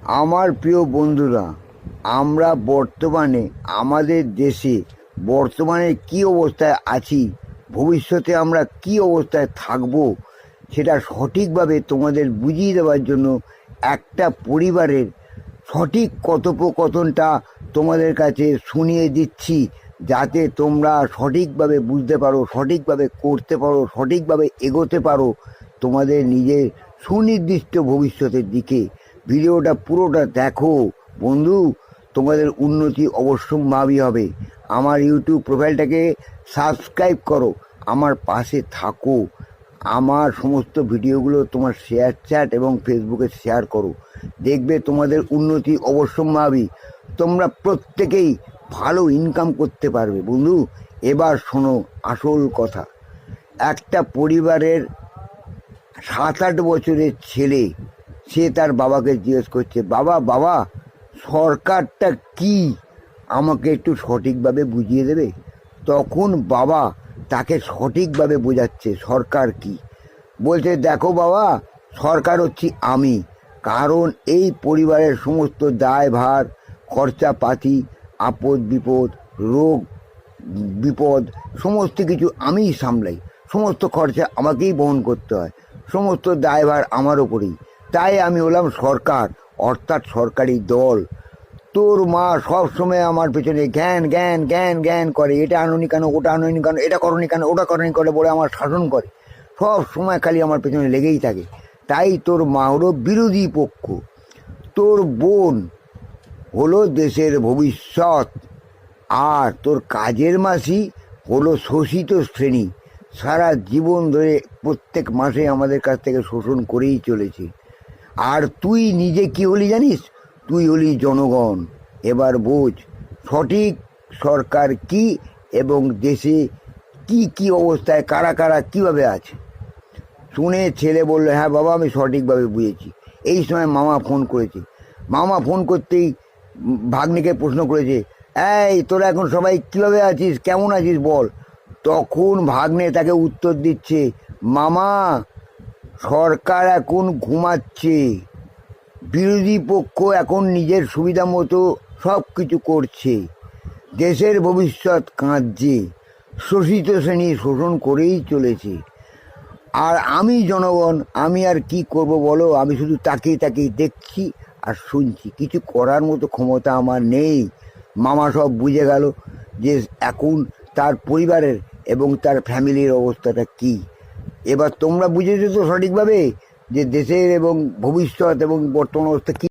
আমার প্রিয় বন্ধুরা, আমরা বর্তমানে আমাদের দেশে বর্তমানে কি অবস্থায় আছি, ভবিষ্যতে আমরা কি অবস্থায় থাকব, সেটা সঠিকভাবে তোমাদের বুঝিয়ে দেওয়ার জন্য একটা পরিবারের সঠিক কথোপকথনটা তোমাদের কাছে শুনিয়ে দিচ্ছি, যাতে তোমরা সঠিকভাবে বুঝতে পারো, সঠিকভাবে করতে পারো, সঠিকভাবে এগোতে পারো তোমাদের নিজের সুনির্দিষ্ট ভবিষ্যতের দিকে। ভিডিওটা পুরোটা দেখো বন্ধু, তোমাদের উন্নতি অবশ্যম্ভাবী হবে। আমার ইউটিউব প্রোফাইলটাকে সাবস্ক্রাইব করো, আমার পাশে থাকো, আমার সমস্ত ভিডিওগুলো তোমার শেয়ার চ্যাট এবং ফেসবুকে শেয়ার করো, দেখবে তোমাদের উন্নতি অবশ্যম্ভাবী। তোমরা প্রত্যেকেই ভালো ইনকাম করতে পারবে বন্ধু। এবার শোনো আসল কথা। একটা পরিবারের 7-8 বছরের ছেলে, সে তার বাবাকে জিজ্ঞেস করছে, বাবা বাবা সরকারটা কি, আমাকে একটু সঠিকভাবে বুঝিয়ে দেবে? তখন বাবা তাকে সঠিকভাবে বোঝাচ্ছে সরকার কি। বলছে, দেখো বাবা, সরকার হচ্ছি আমি, কারণ এই পরিবারের সমস্ত দায়ভার, খরচাপাতি, আপদ বিপদ, রোগ বিপদ, সমস্ত কিছু আমিই সামলাই। সমস্ত খরচা আমাকেই বহন করতে হয়, সমস্ত দায়ভার আমার ওপরেই। তাই আমি হলাম সরকার, অর্থাৎ সরকারি দল। তোর মা সব সময় আমার পেছনে জ্ঞান জ্ঞান জ্ঞান জ্ঞান করে, এটা আনুনি কেন, ওটা আনুনি কেন, এটা করনি কেন, ওটা করনি করে বলে আমার শাসন করে, সব সময় খালি আমার পেছনে লেগেই থাকে। তাই তোর মা হলো বিরোধী পক্ষ, তোর বোন হলো দেশের ভবিষ্যৎ, আর তোর কাজের মাসি হলো শোষিত শ্রেণী। সারা জীবন ধরে প্রত্যেক মাসে আমাদের কাছ থেকে শোষণ করেই চলেছে। আর তুই নিজে কি হলি জানিস? তুই হলি জনগণ। এবার বোঝ সঠিক সরকার কি এবং দেশে কি কি অবস্থায় কারা কারা কীভাবে আছে। শুনে ছেলে বলল, হ্যাঁ বাবা, আমি সঠিকভাবে বুঝেছি। এই সময় মামা ফোন করেছে। মামা ফোন করতেই ভাগ্নিকে প্রশ্ন করেছে, এই তোরা এখন সবাই কীভাবে আছিস, কেমন আছিস বল। তখন ভাগ্নে তাকে উত্তর দিচ্ছে, মামা সরকার এখন ঘুমাচ্ছে, বিরোধী পক্ষ এখন নিজের সুবিধা মতো সব কিছু করছে, দেশের ভবিষ্যৎ কাঁদছে, শোষিত শ্রেণী শোষণ করেই চলেছে। আর আমি জনগণ, আমি আর কি করব বলো? আমি শুধু তাকিয়ে তাকিয়ে দেখছি আর শুনছি, কিছু করার মতো ক্ষমতা আমার নেই। মামা সব বুঝে গেল যে এখন তার পরিবারের এবং তার ফ্যামিলির অবস্থাটা কি। এবার তোমরা বুঝেছো তো সঠিকভাবে যে দেশের এবং ভবিষ্যৎ এবং বর্তমান অবস্থা কী।